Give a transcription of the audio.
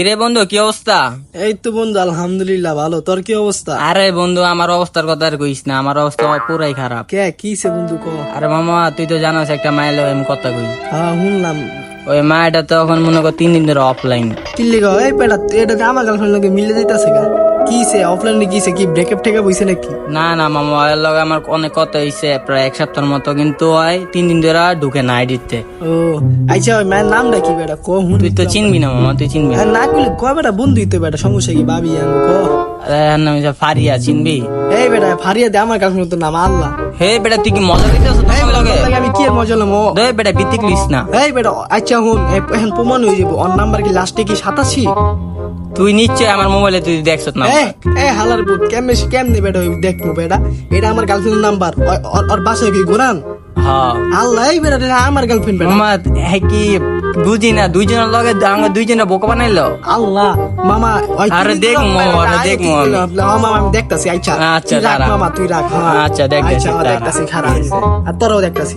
কিরে বন্ধু, কি অবস্থা? এই তো বন্ধু আলহামদুলিল্লাহ ভালো। তোর কি অবস্থা? আরে বন্ধু, আমার অবস্থার কথা আর কইস না, আমার অবস্থা পুরাই খারাপ। কে কিসে বন্ধু ক? আরে মামা, তুই তো জানোস একটা মায়ের লগে আমি কথা কই। হ্যাঁ শুনলাম। ওই মায়েটা তো এখন মনে কর 3 দিন ধরে অফলাইন। কিল্লি গ এই পেটা এটা আমার গার্লফ্রেন্ড লগে মিলে যাইতাছে গা। কিসে অফলাইনে কিসে কি ব্রেকআপ ঠেকা বইছে নাকি? না না মামা, ওর লগে আমার অনেক কথা হইছে, প্রায় 1 সপ্তাহের মতো, কিন্তু ওই 3 দিন ধরে ঢুকে না আইডিতে। ও আচ্ছা, ওই মায়ের নামটা কি বেটা ক? তুই তো চিনবি না মামা, তুই চিনবি না। না কইলে ক বেটা, বন্ধুই তো বেটা, সমস্যা কি ভাবি আঙ্গ ক? আরে এর নাম হইছে ফারিয়া, চিনবি? এই বেটা ফারিয়া দে, আমার গার্লফ্রেন্ড তো নাম আল্লাহ। হে বেটা, তুই কি মজা দিতেছ এই তোমার বেটা, লগে? তোর লাগে আমি কি আর মজা লম? দে বেটা, বিতিক লিস না। এই বেটা আচ্ছা হুন, এখন প্রমাণ হয়ে যাবো ওর নাম্বার কি লাস্টে কি 87? তুই নিশ্চয় আমার মোবাইলে তুই দেখছ না। এ হালার বুত কেমনে বেটা দেখবো বেটা? এটা আমার গার্লফ্রেন্ড নাম্বার। ওর বাসায় কি ঘুরান? হ্যাঁ আল্লাহ, এই বেটা এটা আমার গার্লফ্রেন্ড বেটা। মামা, হ্যাঁ কি বুঝি না, দুইজনের লগে আমরা দুইজনে বোকা বানাইলো। আল্লাহ মামা ওই আরে কি দেখমু, বেটা, আরে আরে দেখমু কি আমি। করলাম? মামা আমি দেখতাছি। আচ্ছা আচ্ছা, তুই রাখ দাঁড়া। মামা, তুই রাখ। হ্যাঁ। আচ্ছা, দেখতাছি, আচ্ছা দাঁড়া। দেখতাছি, খারাপ আর তোরও দেখতাছি।